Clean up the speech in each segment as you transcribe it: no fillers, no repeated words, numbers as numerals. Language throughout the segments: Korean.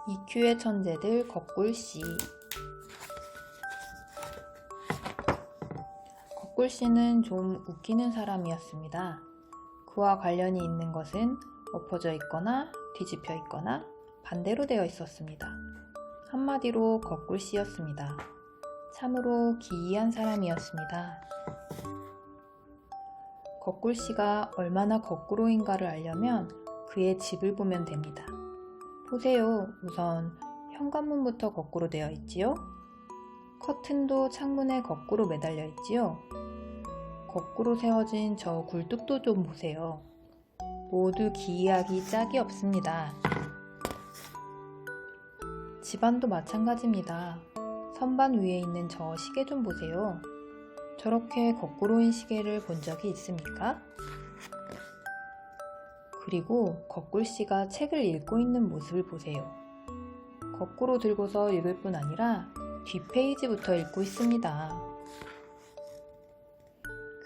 EQ의 천재들 거꿀씨. 거꿀씨는 좀 웃기는 사람이었습니다. 그와 관련이 있는 것은 엎어져 있거나 뒤집혀 있거나 반대로 되어 있었습니다. 한마디로 거꿀씨였습니다. 참으로 기이한 사람이었습니다. 거꿀씨가 얼마나 거꾸로인가를 알려면 그의 집을 보면 됩니다. 보세요. 우선 현관문부터 거꾸로 되어 있지요? 커튼도 창문에 거꾸로 매달려 있지요? 거꾸로 세워진 저 굴뚝도 좀 보세요. 모두 기이하기 짝이 없습니다. 집안도 마찬가지입니다. 선반 위에 있는 저 시계 좀 보세요. 저렇게 거꾸로인 시계를 본 적이 있습니까? 그리고 거꿀씨가 책을 읽고 있는 모습을 보세요. 거꾸로 들고서 읽을 뿐 아니라 뒷페이지부터 읽고 있습니다.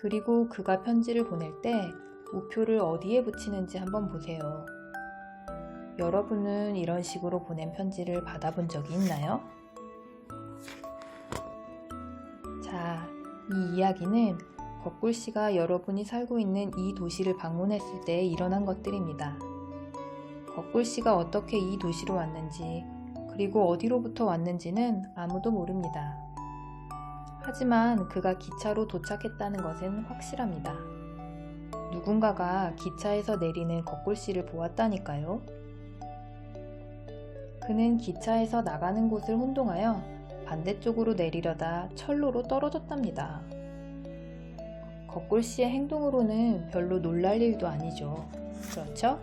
그리고 그가 편지를 보낼 때 우표를 어디에 붙이는지 한번 보세요. 여러분은 이런 식으로 보낸 편지를 받아본 적이 있나요? 자, 이 이야기는 거꿀씨가 여러분이 살고 있는 이 도시를 방문했을 때 일어난 것들입니다. 거꿀씨가 어떻게 이 도시로 왔는지, 그리고 어디로부터 왔는지는 아무도 모릅니다. 하지만 그가 기차로 도착했다는 것은 확실합니다. 누군가가 기차에서 내리는 거꿀씨를 보았다니까요. 그는 기차에서 나가는 곳을 혼동하여 반대쪽으로 내리려다 철로로 떨어졌답니다. 거꿀씨의 행동으로는 별로 놀랄 일도 아니죠. 그렇죠?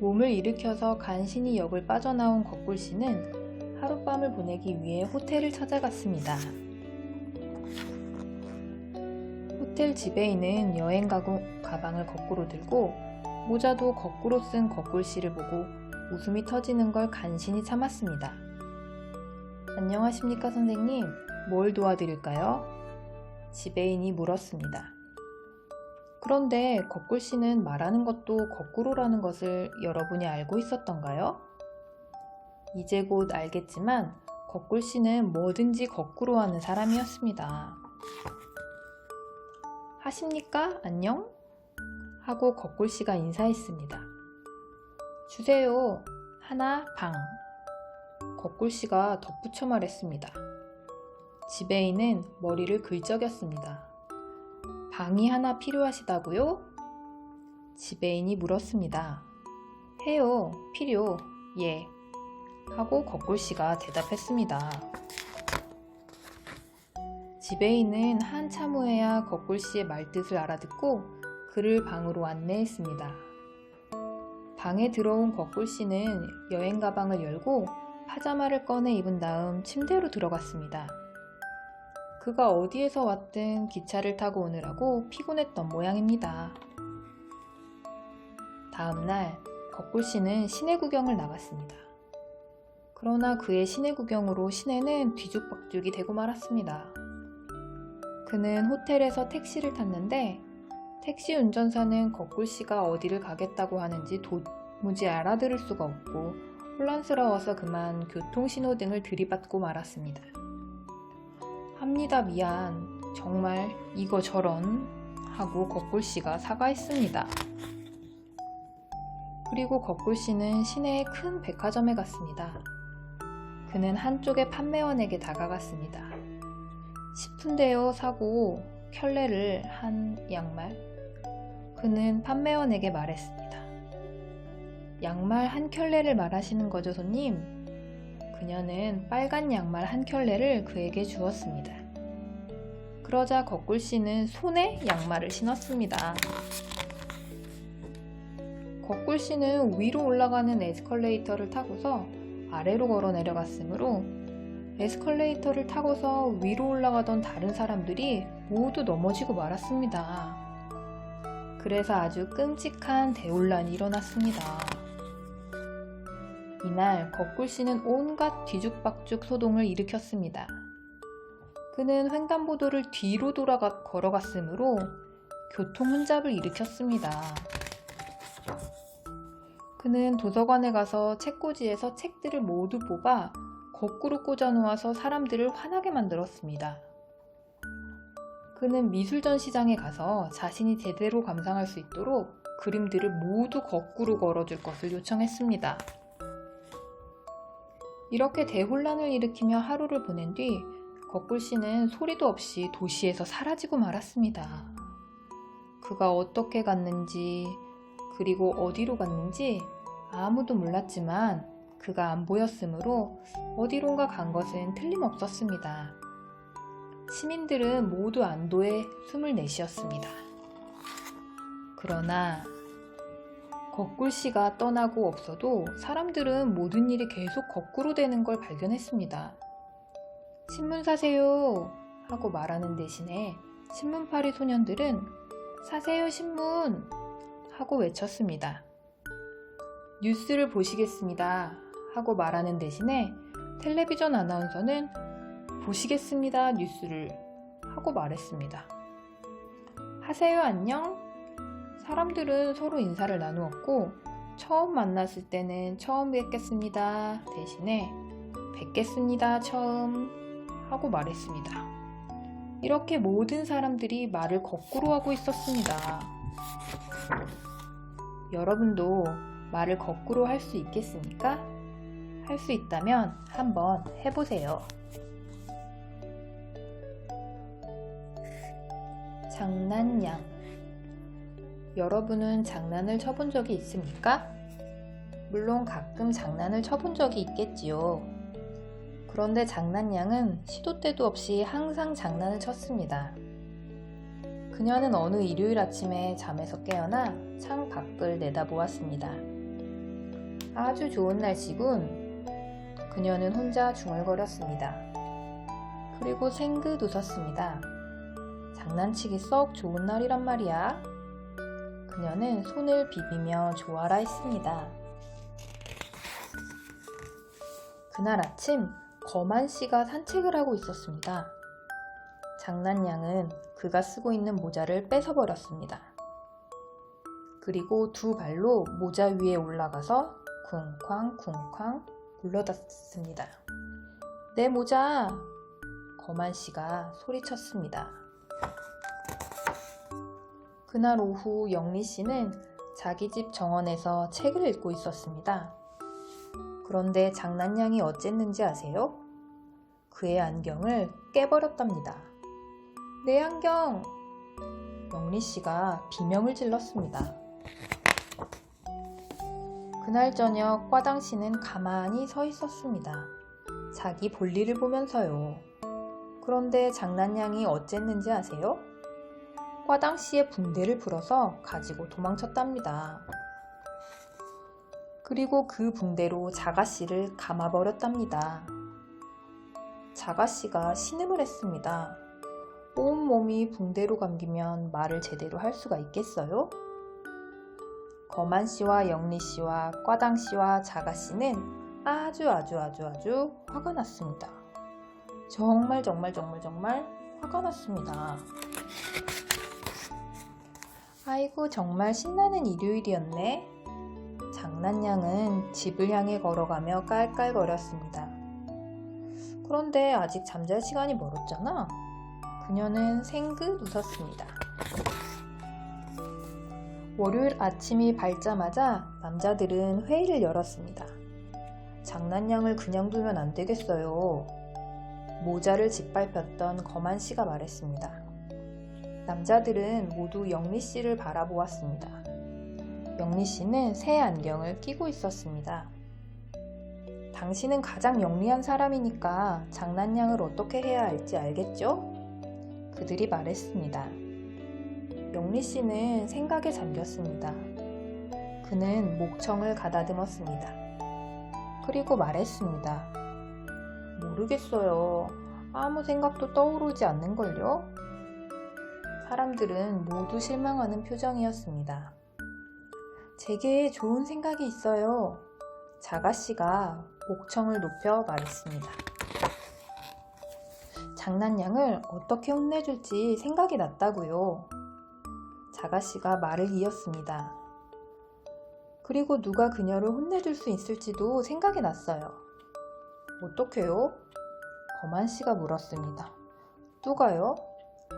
몸을 일으켜서 간신히 역을 빠져나온 거꿀씨는 하룻밤을 보내기 위해 호텔을 찾아갔습니다. 호텔 지배인은 여행 가방을 거꾸로 들고 모자도 거꾸로 쓴 거꿀씨를 보고 웃음이 터지는 걸 간신히 참았습니다. 안녕하십니까 선생님, 뭘 도와드릴까요? 지배인이 물었습니다. 그런데 거꿀씨는 말하는 것도 거꾸로라는 것을 여러분이 알고 있었던가요? 이제 곧 알겠지만 거꿀씨는 뭐든지 거꾸로 하는 사람이었습니다. 하십니까? 안녕? 하고 거꿀씨가 인사했습니다. 주세요. 하나 방. 거꿀씨가 덧붙여 말했습니다. 지배인은 머리를 긁적였습니다. 방이 하나 필요하시다고요? 지배인이 물었습니다. 해요. 필요. 예. 하고 거꿀씨가 대답했습니다. 지배인은 한참 후에야 거꿀씨의 말뜻을 알아듣고 그를 방으로 안내했습니다. 방에 들어온 거꿀씨는 여행 가방을 열고 파자마를 꺼내 입은 다음 침대로 들어갔습니다. 그가 어디에서 왔든 기차를 타고 오느라고 피곤했던 모양입니다. 다음날 거꿀씨는 시내 구경을 나갔습니다. 그러나 그의 시내 구경으로 시내는 뒤죽박죽이 되고 말았습니다. 그는 호텔에서 택시를 탔는데 택시 운전사는 거꿀씨가 어디를 가겠다고 하는지 도무지 알아들을 수가 없고 혼란스러워서 그만 교통신호등을 들이받고 말았습니다. 합니다 미안, 정말 이거 저런 하고 거꿀씨가 사과했습니다. 그리고 거꿀씨는 시내의 큰 백화점에 갔습니다. 그는 한쪽의 판매원에게 다가갔습니다. 10푼대요 사고 켤레를 한 양말. 그는 판매원에게 말했습니다. 양말 한 켤레를 말하시는 거죠 손님? 그녀는 빨간 양말 한 켤레를 그에게 주었습니다. 그러자 거꿀씨는 손에 양말을 신었습니다. 거꿀씨는 위로 올라가는 에스컬레이터를 타고서 아래로 걸어 내려갔으므로 에스컬레이터를 타고서 위로 올라가던 다른 사람들이 모두 넘어지고 말았습니다. 그래서 아주 끔찍한 대혼란이 일어났습니다. 이날 거꿀씨는 온갖 뒤죽박죽 소동을 일으켰습니다. 그는 횡단보도를 뒤로 걸어갔으므로 교통 혼잡을 일으켰습니다. 그는 도서관에 가서 책꽂이에서 책들을 모두 뽑아 거꾸로 꽂아 놓아서 사람들을 화나게 만들었습니다. 그는 미술전시장에 가서 자신이 제대로 감상할 수 있도록 그림들을 모두 거꾸로 걸어줄 것을 요청했습니다. 이렇게 대혼란을 일으키며 하루를 보낸 뒤 거꿀씨는 소리도 없이 도시에서 사라지고 말았습니다. 그가 어떻게 갔는지 그리고 어디로 갔는지 아무도 몰랐지만 그가 안 보였으므로 어디론가 간 것은 틀림없었습니다. 시민들은 모두 안도에 숨을 내쉬었습니다. 그러나 거꿀씨가 떠나고 없어도 사람들은 모든 일이 계속 거꾸로 되는 걸 발견했습니다. 신문 사세요 하고 말하는 대신에 신문파리 소년들은 사세요 신문 하고 외쳤습니다. 뉴스를 보시겠습니다 하고 말하는 대신에 텔레비전 아나운서는 보시겠습니다 뉴스를 하고 말했습니다. 하세요 안녕? 사람들은 서로 인사를 나누었고 처음 만났을 때는 처음 뵙겠습니다 대신에 뵙겠습니다 처음 하고 말했습니다. 이렇게 모든 사람들이 말을 거꾸로 하고 있었습니다. 여러분도 말을 거꾸로 할 수 있겠습니까? 할 수 있다면 한번 해보세요. 장난양. 여러분은 장난을 쳐본 적이 있습니까? 물론 가끔 장난을 쳐본 적이 있겠지요. 그런데 장난양은 시도 때도 없이 항상 장난을 쳤습니다. 그녀는 어느 일요일 아침에 잠에서 깨어나 창 밖을 내다보았습니다. 아주 좋은 날씨군. 그녀는 혼자 중얼거렸습니다. 그리고 생긋 웃었습니다. 장난치기 썩 좋은 날이란 말이야. 그녀는 손을 비비며 좋아라 했습니다. 그날 아침 거만씨가 산책을 하고 있었습니다. 장난양은 그가 쓰고 있는 모자를 뺏어버렸습니다. 그리고 두 발로 모자 위에 올라가서 쿵쾅쿵쾅 물러났습니다. 내 모자! 거만씨가 소리쳤습니다. 그날 오후 영리씨는 자기 집 정원에서 책을 읽고 있었습니다. 그런데 장난양이 어쨌는지 아세요? 그의 안경을 깨버렸답니다. 내 안경! 영리씨가 비명을 질렀습니다. 그날 저녁 과당씨는 가만히 서 있었습니다. 자기 볼일을 보면서요. 그런데 장난양이 어쨌는지 아세요? 과당씨의 붕대를 풀어서 가지고 도망쳤답니다. 그리고 그 붕대로 자가씨를 감아버렸답니다. 자가씨가 신음을 했습니다. 온몸이 붕대로 감기면 말을 제대로 할 수가 있겠어요? 거만씨와 영리씨와 과당씨와 자가씨는 아주 화가 났습니다. 정말 화가 났습니다. 아이고 정말 신나는 일요일이었네. 장난양은 집을 향해 걸어가며 깔깔거렸습니다. 그런데 아직 잠잘 시간이 멀었잖아. 그녀는 생긋 웃었습니다. 월요일 아침이 밝자마자 남자들은 회의를 열었습니다. 장난양을 그냥 두면 안 되겠어요. 모자를 짓밟혔던 거만씨가 말했습니다. 남자들은 모두 영리씨를 바라보았습니다. 영리씨는 새 안경을 끼고 있었습니다. 당신은 가장 영리한 사람이니까 장난양을 어떻게 해야 할지 알겠죠? 그들이 말했습니다. 영리씨는 생각에 잠겼습니다. 그는 목청을 가다듬었습니다. 그리고 말했습니다. 모르겠어요. 아무 생각도 떠오르지 않는걸요? 사람들은 모두 실망하는 표정이었습니다. 제게 좋은 생각이 있어요. 자가씨가 목청을 높여 말했습니다. 장난양을 어떻게 혼내줄지 생각이 났다고요. 자가씨가 말을 이었습니다. 그리고 누가 그녀를 혼내줄 수 있을지도 생각이 났어요. 어떡해요? 거만 씨가 물었습니다. 누가요?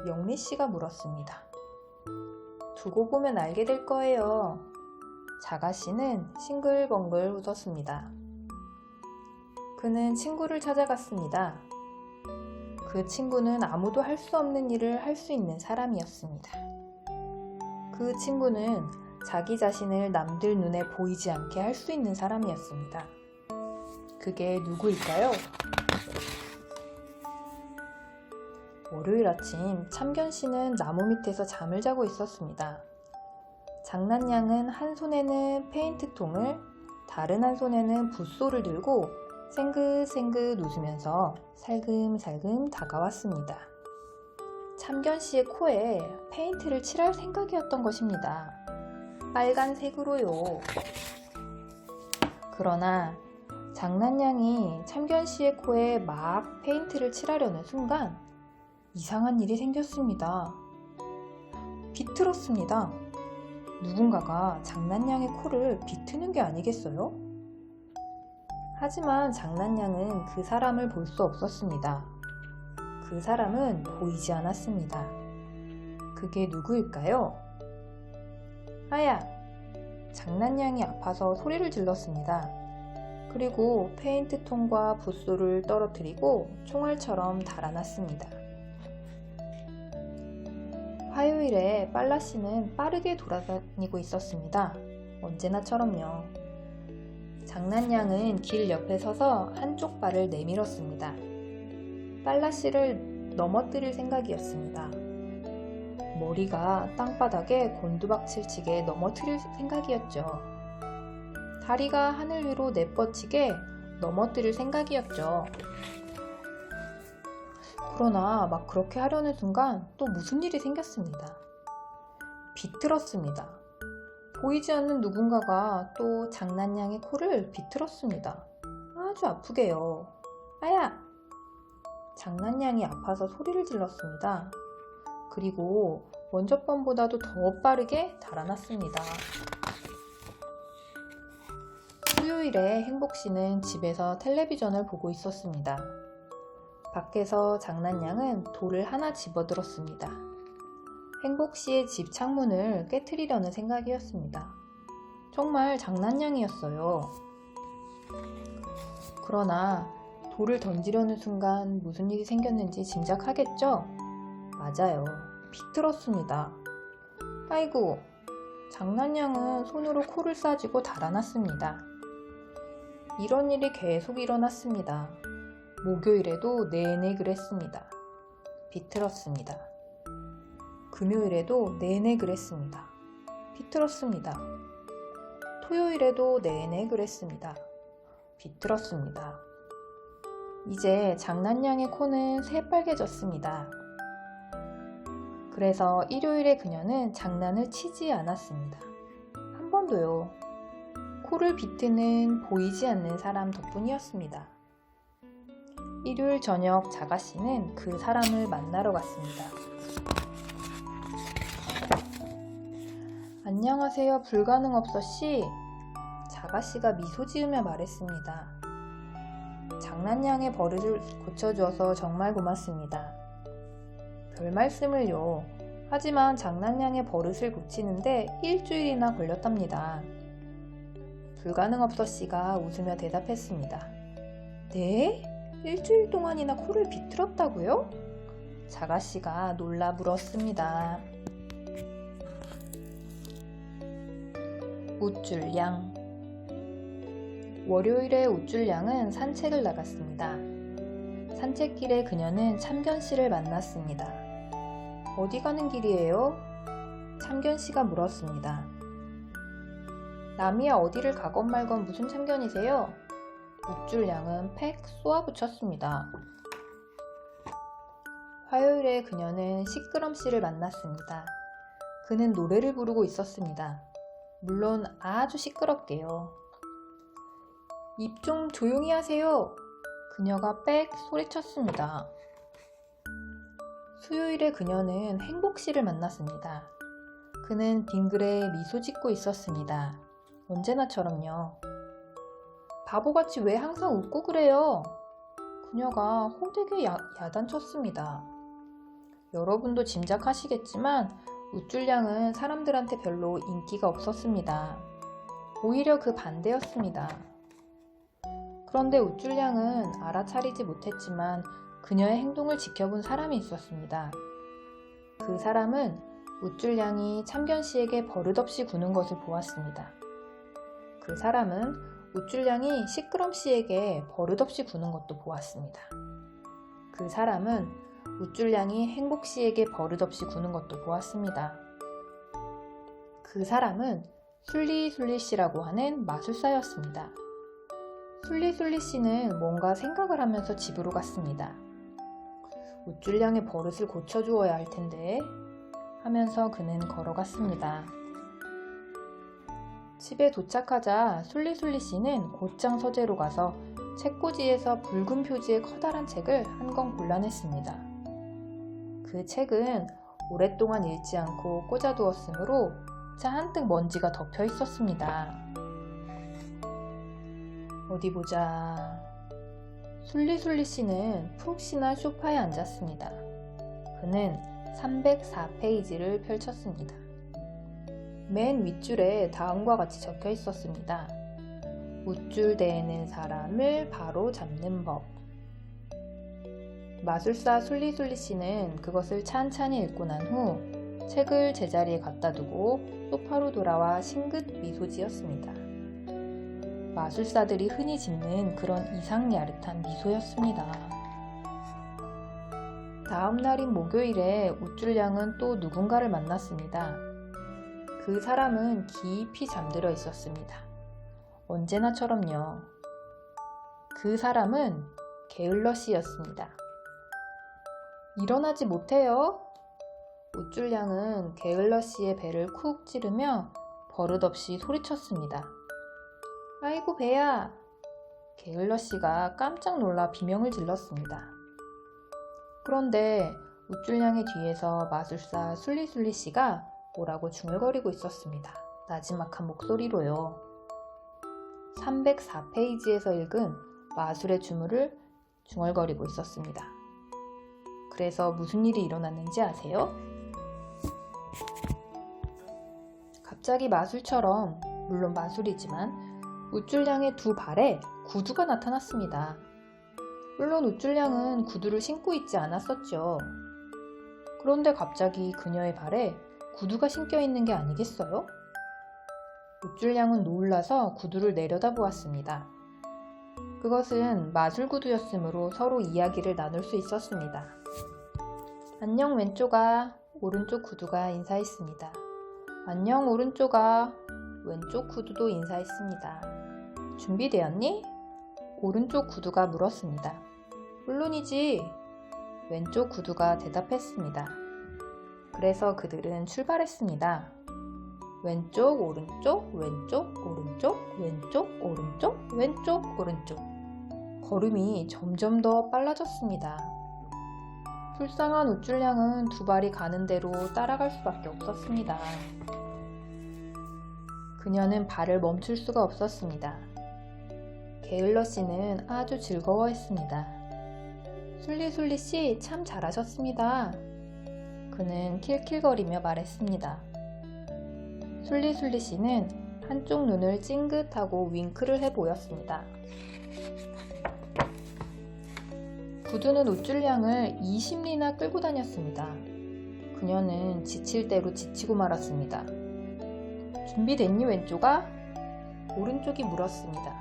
영미 씨가 물었습니다. 두고 보면 알게 될 거예요. 자가 씨는 싱글벙글 웃었습니다. 그는 친구를 찾아갔습니다. 그 친구는 아무도 할 수 없는 일을 할 수 있는 사람이었습니다. 그 친구는 자기 자신을 남들 눈에 보이지 않게 할 수 있는 사람이었습니다. 그게 누구일까요? 월요일 아침 참견 씨는 나무 밑에서 잠을 자고 있었습니다. 장난양은 한 손에는 페인트통을, 다른 한 손에는 붓소를 들고 생긋생긋 웃으면서 살금살금 다가왔습니다. 참견 씨의 코에 페인트를 칠할 생각이었던 것입니다. 빨간색으로요. 그러나 장난양이 참견 씨의 코에 막 페인트를 칠하려는 순간 이상한 일이 생겼습니다. 비틀었습니다. 누군가가 장난양의 코를 비트는 게 아니겠어요? 하지만 장난양은 그 사람을 볼 수 없었습니다. 그 사람은 보이지 않았습니다. 그게 누구일까요? 아야! 장난양이 아파서 소리를 질렀습니다. 그리고 페인트통과 붓소를 떨어뜨리고 총알처럼 달아났습니다. 화요일에 빨라씨는 빠르게 돌아다니고 있었습니다. 언제나처럼요. 장난양은 길 옆에 서서 한쪽 발을 내밀었습니다. 빨라씨를 넘어뜨릴 생각이었습니다. 머리가 땅바닥에 곤두박질치게 넘어뜨릴 생각이었죠. 다리가 하늘 위로 내뻗치게 넘어뜨릴 생각이었죠. 그러나 막 그렇게 하려는 순간 또 무슨 일이 생겼습니다. 비틀었습니다. 보이지 않는 누군가가 또 장난양의 코를 비틀었습니다. 아주 아프게요. 아야! 장난양이 아파서 소리를 질렀습니다. 그리고 먼저 번보다도 더 빠르게 달아났습니다. 수요일에 행복씨는 집에서 텔레비전을 보고 있었습니다. 밖에서 장난양은 돌을 하나 집어들었습니다. 행복씨의 집 창문을 깨트리려는 생각이었습니다. 정말 장난양이었어요. 그러나 돌을 던지려는 순간 무슨 일이 생겼는지 짐작하겠죠? 맞아요. 비틀었습니다. 아이고, 장난양은 손으로 코를 싸쥐고 달아났습니다. 이런 일이 계속 일어났습니다. 목요일에도 내내 그랬습니다. 비틀었습니다. 금요일에도 내내 그랬습니다. 비틀었습니다. 토요일에도 내내 그랬습니다. 비틀었습니다. 이제 장난양의 코는 새빨개졌습니다. 그래서 일요일에 그녀는 장난을 치지 않았습니다. 한 번도요. 코를 비트는 보이지 않는 사람 덕분이었습니다. 일요일 저녁 자가씨는 그 사람을 만나러 갔습니다. 안녕하세요, 불가능없어씨. 자가씨가 미소 지으며 말했습니다. 장난양의 버릇을 고쳐주어서 정말 고맙습니다. 별 말씀을요. 하지만 장난양의 버릇을 고치는데 일주일이나 걸렸답니다. 불가능없어씨가 웃으며 대답했습니다. 네? 일주일 동안이나 코를 비틀었다고요? 자가씨가 놀라 물었습니다. 우쭐양. 월요일에 우쭐양은 산책을 나갔습니다. 산책길에 그녀는 참견씨를 만났습니다. 어디 가는 길이에요? 참견씨가 물었습니다. 남이야 어디를 가건 말건 무슨 참견이세요? 우쭐양은 팩 쏘아붙였습니다. 화요일에 그녀는 시끄럼씨를 만났습니다. 그는 노래를 부르고 있었습니다. 물론 아주 시끄럽게요. 입 좀 조용히 하세요. 그녀가 빽 소리쳤습니다. 수요일에 그녀는 행복씨를 만났습니다. 그는 빙그레 미소 짓고 있었습니다. 언제나처럼요. 바보같이 왜 항상 웃고 그래요? 그녀가 호되게 야단쳤습니다. 여러분도 짐작하시겠지만 우쭐양은 사람들한테 별로 인기가 없었습니다. 오히려 그 반대였습니다. 그런데 우쭐양은 알아차리지 못했지만 그녀의 행동을 지켜본 사람이 있었습니다. 그 사람은 우쭐양이 참견씨에게 버릇없이 구는 것을 보았습니다. 그 사람은 우쭐양이 시끄럼씨에게 버릇없이 구는 것도 보았습니다. 그 사람은 우쭐양이 행복씨에게 버릇없이 구는 것도 보았습니다. 그 사람은 술리술리씨라고 하는 마술사였습니다. 술리술리씨는 뭔가 생각을 하면서 집으로 갔습니다. 우쭐양의 버릇을 고쳐주어야 할 텐데 하면서 그는 걸어갔습니다. 집에 도착하자 술리술리씨는 곧장 서재로 가서 책꽂이에서 붉은 표지의 커다란 책을 한 권 골라냈습니다. 그 책은 오랫동안 읽지 않고 꽂아두었으므로 잔뜩 먼지가 덮여 있었습니다. 어디 보자. 술리술리씨는 푹신한 소파에 앉았습니다. 그는 304페이지를 펼쳤습니다. 맨 윗줄에 다음과 같이 적혀 있었습니다. 우쭐대는 사람을 바로 잡는 법. 마술사 술리술리씨는 그것을 찬찬히 읽고 난 후 책을 제자리에 갖다 두고 소파로 돌아와 싱긋 미소 지었습니다. 마술사들이 흔히 짓는 그런 이상야릇한 미소였습니다. 다음 날인 목요일에 우쭐양은 또 누군가를 만났습니다. 그 사람은 깊이 잠들어 있었습니다. 언제나처럼요. 그 사람은 게을러씨였습니다. 일어나지 못해요. 우쭐양은 게을러씨의 배를 쿡 찌르며 버릇없이 소리쳤습니다. 아이고 배야. 게을러씨가 깜짝 놀라 비명을 질렀습니다. 그런데 우쭐양의 뒤에서 마술사 술리술리씨가 뭐라고 중얼거리고 있었습니다. 나지막한 목소리로요. 304페이지에서 읽은 마술의 주문을 중얼거리고 있었습니다. 그래서 무슨 일이 일어났는지 아세요? 갑자기 마술처럼, 물론 마술이지만 우쭐양의 두 발에 구두가 나타났습니다. 물론 우쭐양은 구두를 신고 있지 않았었죠. 그런데 갑자기 그녀의 발에 구두가 신겨 있는 게 아니겠어요? 우쭐양은 놀라서 구두를 내려다보았습니다. 그것은 마술 구두였으므로 서로 이야기를 나눌 수 있었습니다. 안녕 왼쪽아. 오른쪽 구두가 인사했습니다. 안녕 오른쪽아. 왼쪽 구두도 인사했습니다. 준비되었니? 오른쪽 구두가 물었습니다. 물론이지. 왼쪽 구두가 대답했습니다. 그래서 그들은 출발했습니다. 왼쪽, 오른쪽, 왼쪽, 오른쪽, 왼쪽, 오른쪽, 왼쪽, 오른쪽. 걸음이 점점 더 빨라졌습니다. 불쌍한 우쭐양은 두 발이 가는 대로 따라갈 수밖에 없었습니다. 그녀는 발을 멈출 수가 없었습니다. 게을러씨는 아주 즐거워했습니다. 술리술리씨 참 잘하셨습니다. 그는 킬킬거리며 말했습니다. 술리술리씨는 한쪽 눈을 찡긋하고 윙크를 해 보였습니다. 구두는 우쭐양을 20리나 끌고 다녔습니다. 그녀는 지칠 대로 지치고 말았습니다. 준비됐니 왼쪽아? 오른쪽이 물었습니다.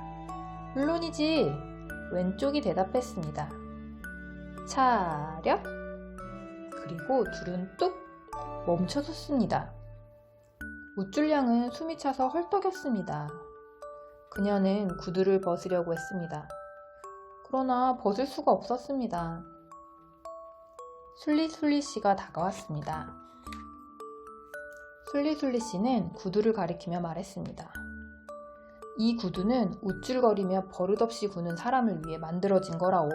물론이지. 왼쪽이 대답했습니다. 차렷. 그리고 둘은 뚝 멈춰섰습니다. 우쭐양은 숨이 차서 헐떡였습니다. 그녀는 구두를 벗으려고 했습니다. 그러나 벗을 수가 없었습니다. 술리술리씨가 다가왔습니다. 술리술리씨는 구두를 가리키며 말했습니다. 이 구두는 우쭐거리며 버릇없이 구는 사람을 위해 만들어진 거라오.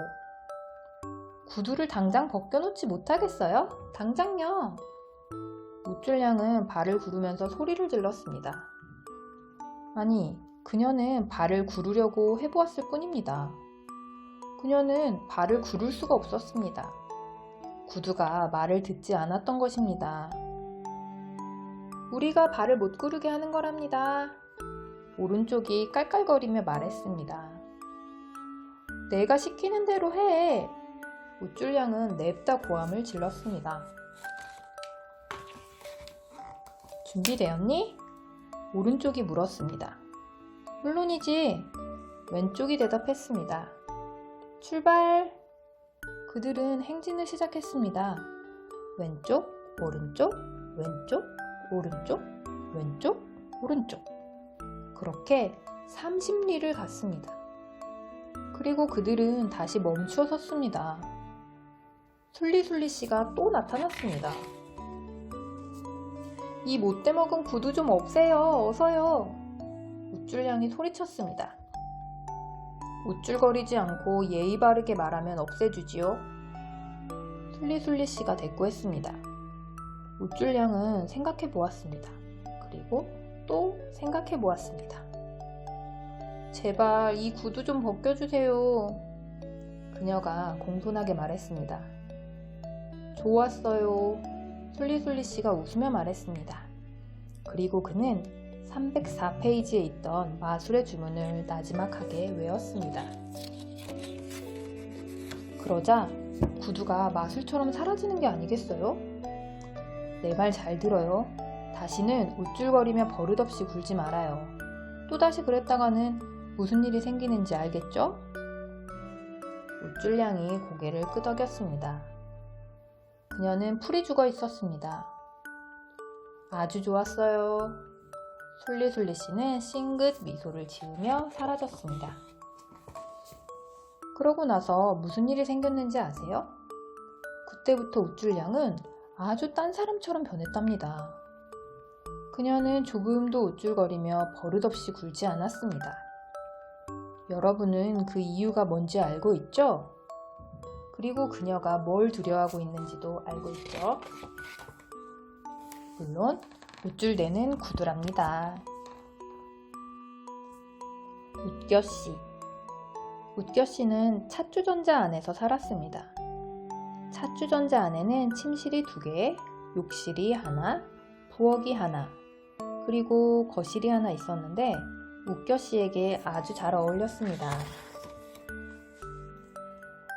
구두를 당장 벗겨놓지 못하겠어요? 당장요. 우쭐양은 발을 구르면서 소리를 질렀습니다. 아니, 그녀는 발을 구르려고 해보았을 뿐입니다. 그녀는 발을 구를 수가 없었습니다. 구두가 말을 듣지 않았던 것입니다. 우리가 발을 못 구르게 하는 거랍니다. 오른쪽이 깔깔거리며 말했습니다. 내가 시키는 대로 해. 우쭐양은 냅다 고함을 질렀습니다. 준비되었니? 오른쪽이 물었습니다. 물론이지. 왼쪽이 대답했습니다. 출발! 그들은 행진을 시작했습니다. 왼쪽, 오른쪽, 왼쪽, 오른쪽, 왼쪽, 오른쪽. 그렇게 30리를 갔습니다. 그리고 그들은 다시 멈추어 섰습니다. 술리술리 씨가 또 나타났습니다. 이 못돼 먹은 구두 좀 없애요. 어서요. 우쭐양이 소리쳤습니다. 우쭐거리지 않고 예의 바르게 말하면 없애주지요. 술리술리 씨가 대꾸했습니다. 우쭐양은 생각해 보았습니다. 그리고 또 생각해 보았습니다. 제발 이 구두 좀 벗겨주세요. 그녀가 공손하게 말했습니다. 좋았어요. 술리술리 씨가 웃으며 말했습니다. 그리고 그는 304페이지에 있던 마술의 주문을 나지막하게 외웠습니다. 그러자 구두가 마술처럼 사라지는 게 아니겠어요? 내 말 잘 들어요. 다시는 우쭐거리며 버릇없이 굴지 말아요. 또다시 그랬다가는 무슨 일이 생기는지 알겠죠? 우쭐양이 고개를 끄덕였습니다. 그녀는 풀이 죽어 있었습니다. 아주 좋았어요. 술리술리 씨는 싱긋 미소를 지으며 사라졌습니다. 그러고 나서 무슨 일이 생겼는지 아세요? 그때부터 우쭐양은 아주 딴 사람처럼 변했답니다. 그녀는 조금도 우쭐거리며 버릇없이 굴지 않았습니다. 여러분은 그 이유가 뭔지 알고 있죠? 그리고 그녀가 뭘 두려워하고 있는지도 알고 있죠? 물론 우쭐대는 구두랍니다. 웃겨씨. 웃겨씨는 찻주전자 안에서 살았습니다. 찻주전자 안에는 침실이 2개, 욕실이 하나, 부엌이 하나, 그리고 거실이 하나 있었는데 웃겨씨에게 아주 잘 어울렸습니다.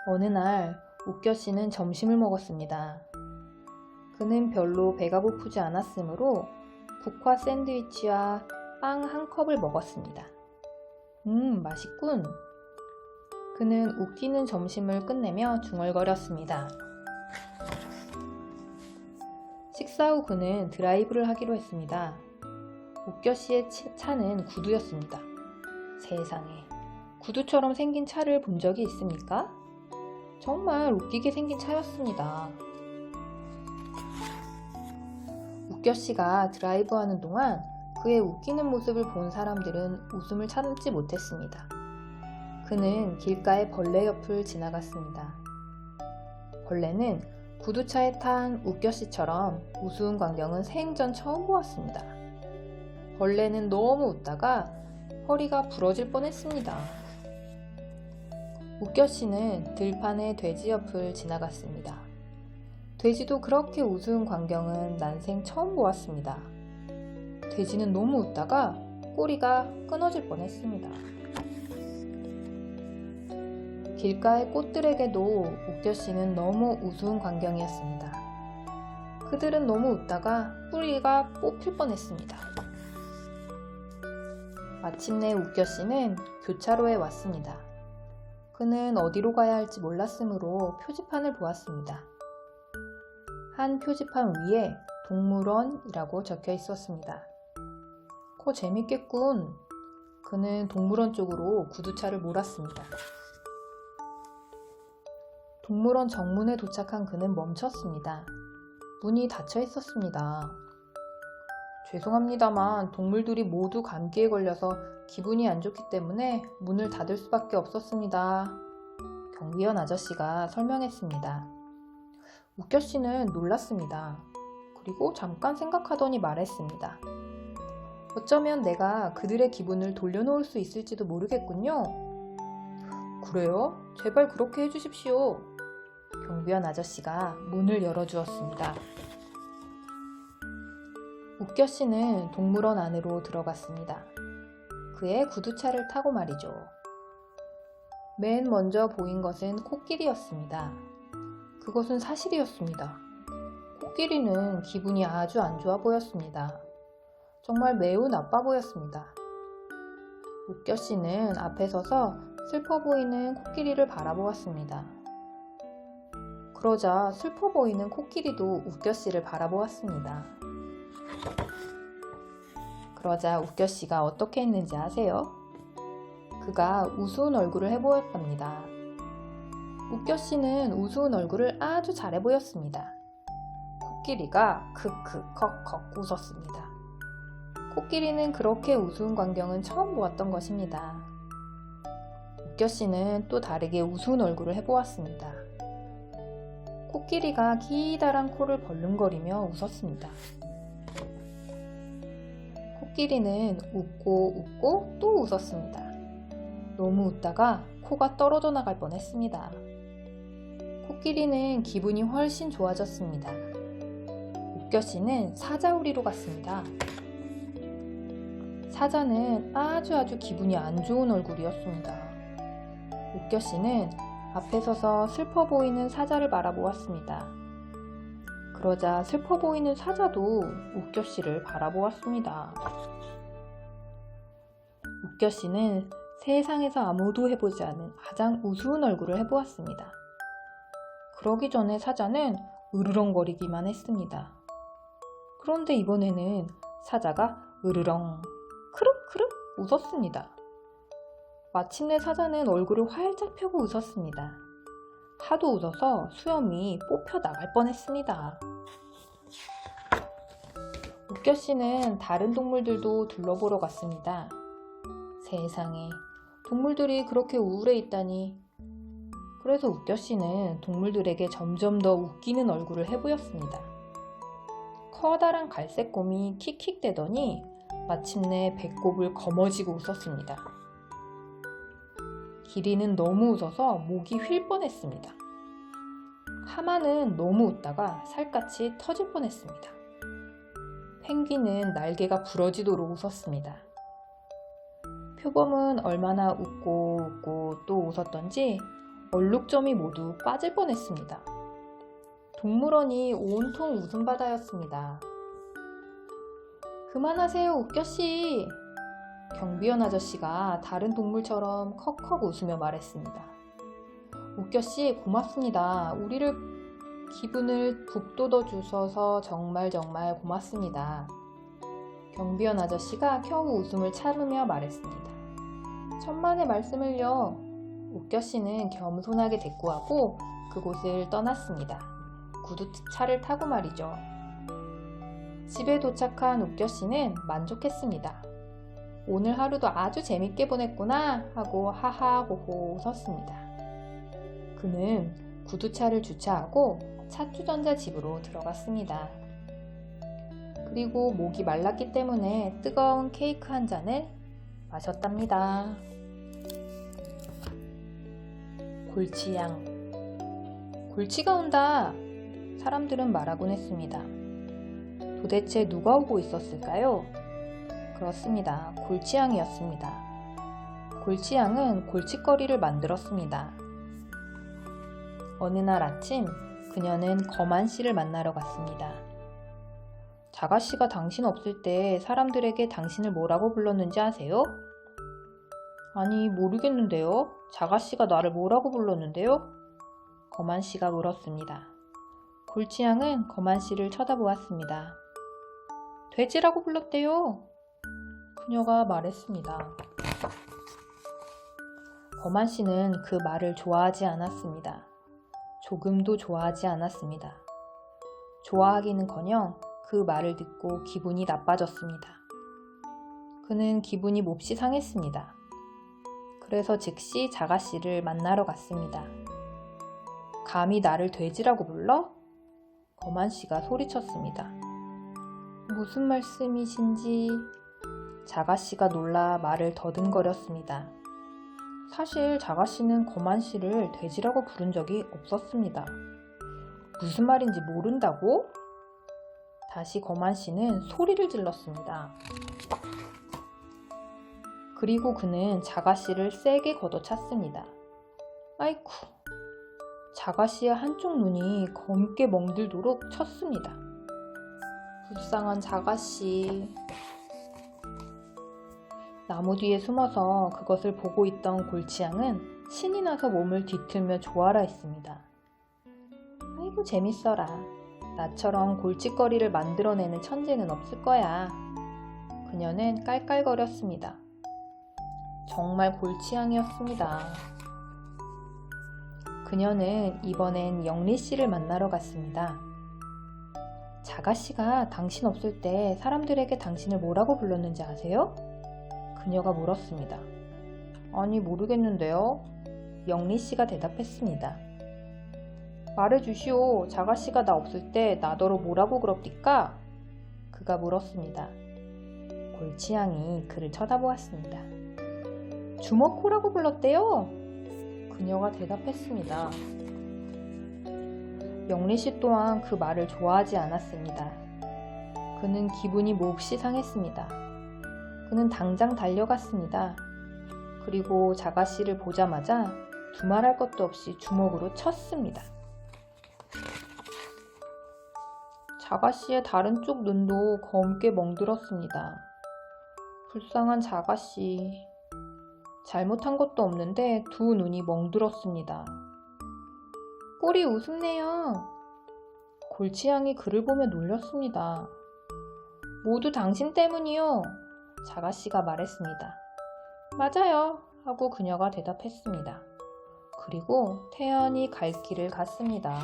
어느 날 웃겨씨는 점심을 먹었습니다. 그는 별로 배가 고프지 않았으므로 국화 샌드위치와 빵 1컵을 먹었습니다. 맛있군. 그는 웃기는 점심을 끝내며 중얼거렸습니다. 식사 후 그는 드라이브를 하기로 했습니다. 웃겨씨의 차는 구두였습니다. 세상에, 구두처럼 생긴 차를 본 적이 있습니까? 정말 웃기게 생긴 차였습니다. 웃겨씨가 드라이브하는 동안 그의 웃기는 모습을 본 사람들은 웃음을 참지 못했습니다. 그는 길가의 벌레 옆을 지나갔습니다. 벌레는 구두차에 탄 웃겨씨처럼 우스운 광경은 생전 처음 보았습니다. 벌레는 너무 웃다가 허리가 부러질 뻔했습니다. 웃겨씨는 들판의 돼지 옆을 지나갔습니다. 돼지도 그렇게 우스운 광경은 난생 처음 보았습니다. 돼지는 너무 웃다가 꼬리가 끊어질 뻔했습니다. 길가의 꽃들에게도 웃겨씨는 너무 우스운 광경이었습니다. 그들은 너무 웃다가 뿌리가 뽑힐 뻔했습니다. 마침내 웃겨씨는 교차로에 왔습니다. 그는 어디로 가야 할지 몰랐으므로 표지판을 보았습니다. 한 표지판 위에 동물원이라고 적혀 있었습니다. 재밌겠군. 그는 동물원 쪽으로 구두차를 몰았습니다. 동물원 정문에 도착한 그는 멈췄습니다. 문이 닫혀 있었습니다. 죄송합니다만 동물들이 모두 감기에 걸려서 기분이 안 좋기 때문에 문을 닫을 수밖에 없었습니다. 경비원 아저씨가 설명했습니다. 웃겨씨는 놀랐습니다. 그리고 잠깐 생각하더니 말했습니다. 어쩌면 내가 그들의 기분을 돌려놓을 수 있을지도 모르겠군요. 그래요? 제발 그렇게 해주십시오. 경비원 아저씨가 문을 열어주었습니다. 웃겨 씨는 동물원 안으로 들어갔습니다. 그의 구두차를 타고 말이죠. 맨 먼저 보인 것은 코끼리였습니다. 그것은 사실이었습니다. 코끼리는 기분이 아주 안 좋아 보였습니다. 정말 매우 나빠 보였습니다. 웃겨 씨는 앞에 서서 슬퍼 보이는 코끼리를 바라보았습니다. 그러자 슬퍼 보이는 코끼리도 웃겨 씨를 바라보았습니다. 그러자 웃겨 씨가 어떻게 했는지 아세요? 그가 우스운 얼굴을 해보였답니다. 웃겨 씨는 우스운 얼굴을 아주 잘해 보였습니다. 코끼리가 크크 컥컥 웃었습니다. 코끼리는 그렇게 우스운 광경은 처음 보았던 것입니다. 웃겨 씨는 또 다르게 우스운 얼굴을 해보았습니다. 코끼리가 기다란 코를 벌름거리며 웃었습니다. 코끼리는 웃고 또 웃었습니다. 너무 웃다가 코가 떨어져 나갈 뻔했습니다. 코끼리는 기분이 훨씬 좋아졌습니다. 웃겨 씨는 사자우리로 갔습니다. 사자는 아주 기분이 안 좋은 얼굴이었습니다. 웃겨 씨는 앞에 서서 슬퍼 보이는 사자를 바라보았습니다. 그러자 슬퍼 보이는 사자도 웃겨 씨를 바라보았습니다. 웃겨 씨는 세상에서 아무도 해보지 않은 가장 우스운 얼굴을 해보았습니다. 그러기 전에 사자는 으르렁거리기만 했습니다. 그런데 이번에는 사자가 으르렁 크륵크륵 웃었습니다. 마침내 사자는 얼굴을 활짝 펴고 웃었습니다. 하도 웃어서 수염이 뽑혀 나갈 뻔했습니다. 웃겨 씨는 다른 동물들도 둘러보러 갔습니다. 세상에, 동물들이 그렇게 우울해 있다니. 그래서 웃겨 씨는 동물들에게 점점 더 웃기는 얼굴을 해보였습니다. 커다란 갈색 곰이 킥킥대더니 마침내 배꼽을 거머쥐고 웃었습니다. 기린은 너무 웃어서 목이 휠 뻔했습니다. 하마는 너무 웃다가 살갗이 터질 뻔했습니다. 펭귄은 날개가 부러지도록 웃었습니다. 표범은 얼마나 웃고 또 웃었던지 얼룩점이 모두 빠질 뻔했습니다. 동물원이 온통 웃음바다였습니다. 그만하세요, 웃겨씨! 경비원 아저씨가 다른 동물처럼 컥컥 웃으며 말했습니다. 웃겨씨, 고맙습니다. 우리를 기분을 북돋워 주셔서 정말 고맙습니다. 경비원 아저씨가 겨우 웃음을 참으며 말했습니다. 천만의 말씀을요. 웃겨씨는 겸손하게 대꾸하고 그곳을 떠났습니다. 구두차를 타고 말이죠. 집에 도착한 웃겨씨는 만족했습니다. 오늘 하루도 아주 재밌게 보냈구나 하고 하하호호 웃었습니다. 그는 구두차를 주차하고 차주전자 집으로 들어갔습니다. 그리고 목이 말랐기 때문에 뜨거운 케이크 한 잔을 마셨답니다. 골치양. 골치가 온다. 사람들은 말하곤 했습니다. 도대체 누가 오고 있었을까요? 그렇습니다. 골치양이었습니다. 골치양은 골칫거리를 만들었습니다. 어느 날 아침 그녀는 거만씨를 만나러 갔습니다. 자가씨가 당신 없을 때 사람들에게 당신을 뭐라고 불렀는지 아세요? 아니, 모르겠는데요. 자가씨가 나를 뭐라고 불렀는데요? 거만씨가 물었습니다. 골치양은 거만씨를 쳐다보았습니다. 돼지라고 불렀대요. 그녀가 말했습니다. 거만씨는 그 말을 좋아하지 않았습니다. 조금도 좋아하지 않았습니다. 좋아하기는커녕 그 말을 듣고 기분이 나빠졌습니다. 그는 기분이 몹시 상했습니다. 그래서 즉시 자가씨를 만나러 갔습니다. 감히 나를 돼지라고 불러? 거만씨가 소리쳤습니다. 무슨 말씀이신지 자가씨가 놀라 말을 더듬거렸습니다. 사실 자가씨는 거만씨를 돼지라고 부른 적이 없었습니다. 무슨 말인지 모른다고? 다시 거만씨는 소리를 질렀습니다. 그리고 그는 자가씨를 세게 걷어찼습니다. 아이쿠, 자가씨의 한쪽 눈이 검게 멍들도록 쳤습니다. 불쌍한 자가씨. 나무 뒤에 숨어서 그것을 보고 있던 골치양은 신이 나서 몸을 뒤틀며 조아라 했습니다. 아이고 재밌어라. 나처럼 골칫거리를 만들어내는 천재는 없을 거야. 그녀는 깔깔거렸습니다. 정말 골치양이었습니다. 그녀는 이번엔 영리씨를 만나러 갔습니다. 자가씨가 당신 없을 때 사람들에게 당신을 뭐라고 불렀는지 아세요? 그녀가 물었습니다. 아니 모르겠는데요. 영리씨가 대답했습니다. 말해주시오. 자가씨가 나 없을 때 나더러 뭐라고 그럽니까? 그가 물었습니다. 골치양이 그를 쳐다보았습니다. 주먹코라고 불렀대요. 그녀가 대답했습니다. 영리씨 또한 그 말을 좋아하지 않았습니다. 그는 기분이 몹시 상했습니다. 그는 당장 달려갔습니다. 그리고 자가씨를 보자마자 두말할 것도 없이 주먹으로 쳤습니다. 자가씨의 다른 쪽 눈도 검게 멍들었습니다. 불쌍한 자가씨. 잘못한 것도 없는데 두 눈이 멍들었습니다. 꼴이 우습네요. 골치양이 그를 보며 놀렸습니다. 모두 당신 때문이요. 자가씨가 말했습니다. 맞아요. 하고 그녀가 대답했습니다. 그리고 태연히 갈 길을 갔습니다.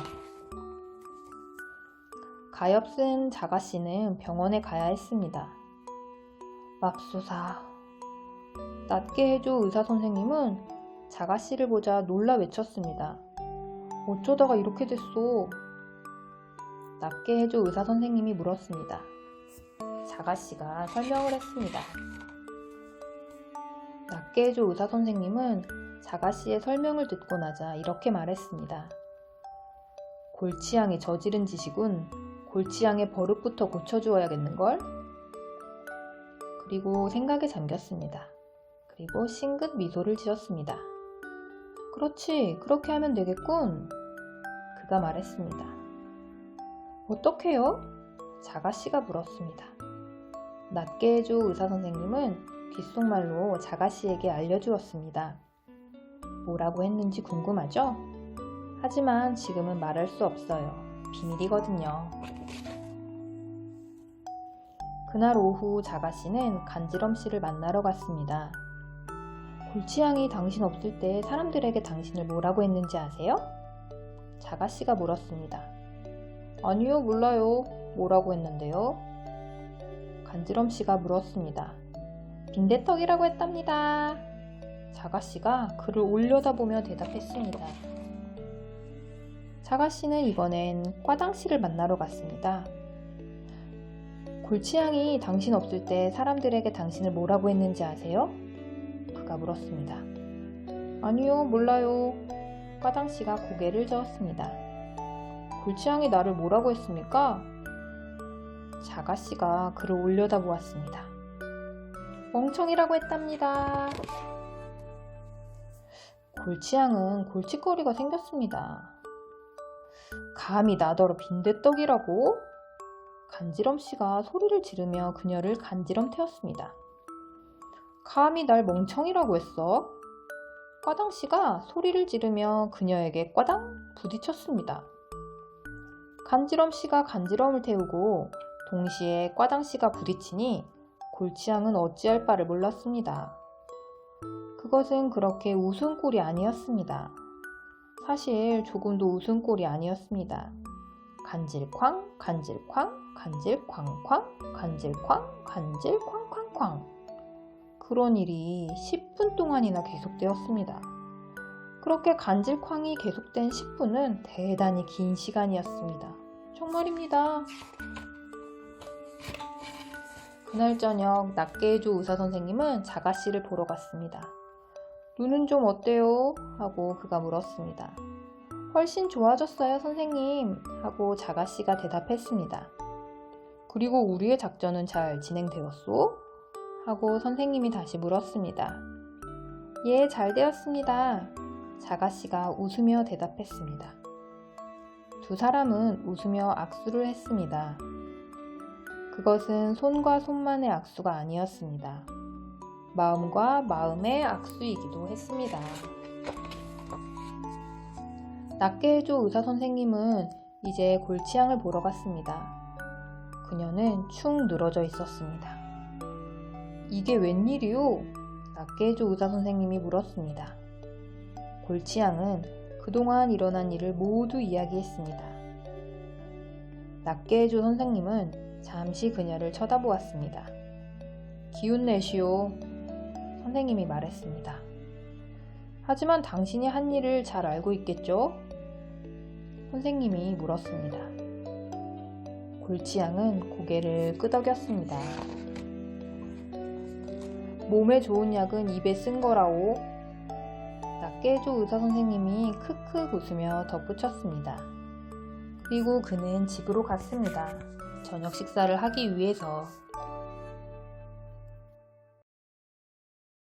가엾은 자가씨는 병원에 가야 했습니다. 맙소사. 낫게 해줘 의사선생님은 자가씨를 보자 놀라 외쳤습니다. 어쩌다가 이렇게 됐소? 낫게 해줘 의사선생님이 물었습니다. 자가씨가 설명을 했습니다. 낫게 해줘 의사선생님은 자가씨의 설명을 듣고 나자 이렇게 말했습니다. 골치양이 저지른 짓이군. 골치양의 버릇부터 고쳐주어야겠는걸? 그리고 생각에 잠겼습니다. 그리고 싱긋 미소를 지었습니다. 그렇지, 그렇게 하면 되겠군. 그가 말했습니다. 어떡해요? 자가씨가 물었습니다. 낫게 해줘 의사선생님은 귓속말로 자가씨에게 알려주었습니다. 뭐라고 했는지 궁금하죠? 하지만 지금은 말할 수 없어요. 비밀이거든요. 그날 오후 자가씨는 간지럼씨를 만나러 갔습니다. 골치양이 당신 없을 때 사람들에게 당신을 뭐라고 했는지 아세요? 자가씨가 물었습니다. 아니요, 몰라요. 뭐라고 했는데요? 간지럼씨가 물었습니다. 빈대떡이라고 했답니다. 자가씨가 그를 올려다보며 대답했습니다. 자가씨는 이번엔 꽈당씨를 만나러 갔습니다. 골치양이 당신 없을 때 사람들에게 당신을 뭐라고 했는지 아세요? 그가 물었습니다. 아니요, 몰라요. 꽈당씨가 고개를 저었습니다. 골치양이 나를 뭐라고 했습니까? 자가씨가 그를 올려다보았습니다. 멍청이라고 했답니다. 골치양은 골칫거리가 생겼습니다. 감히 나더러 빈대떡이라고? 간지럼씨가 소리를 지르며 그녀를 간지럼 태웠습니다. 감히 날 멍청이라고 했어? 꽈당씨가 소리를 지르며 그녀에게 꽈당 부딪혔습니다. 간지럼씨가 간지럼을 태우고 동시에 꽈당씨가 부딪히니 골치양은 어찌할 바를 몰랐습니다. 그것은 그렇게 우스운 꼴이 아니었습니다. 사실 조금도 우스운 꼴이 아니었습니다. 간질쾅, 간질쾅, 간질쾅쾅, 간질쾅, 간질쾅쾅쾅. 그런 일이 10분 동안이나 계속되었습니다. 그렇게 간질쾅이 계속된 10분은 대단히 긴 시간이었습니다. 정말입니다. 그날 저녁 낫게해줘 의사 선생님은 자가씨를 보러 갔습니다. 눈은 좀 어때요? 하고 그가 물었습니다. 훨씬 좋아졌어요, 선생님. 하고 자가씨가 대답했습니다. 그리고 우리의 작전은 잘 진행되었소? 하고 선생님이 다시 물었습니다. 예, 잘 되었습니다. 자가씨가 웃으며 대답했습니다. 두 사람은 웃으며 악수를 했습니다. 그것은 손과 손만의 악수가 아니었습니다. 마음과 마음의 악수이기도 했습니다. 낫게해줘 의사 선생님은 이제 골치양을 보러 갔습니다. 그녀는 축 늘어져 있었습니다. 이게 웬일이요? 낫게해줘 의사 선생님이 물었습니다. 골치양은 그동안 일어난 일을 모두 이야기했습니다. 낫게해줘 선생님은 잠시 그녀를 쳐다보았습니다. 기운 내시오. 선생님이 말했습니다. 하지만 당신이 한 일을 잘 알고 있겠죠? 선생님이 물었습니다. 골치양은 고개를 끄덕였습니다. 몸에 좋은 약은 입에 쓴 거라오. 낫게해줘 의사 선생님이 크크 웃으며 덧붙였습니다. 그리고 그는 집으로 갔습니다. 저녁 식사를 하기 위해서.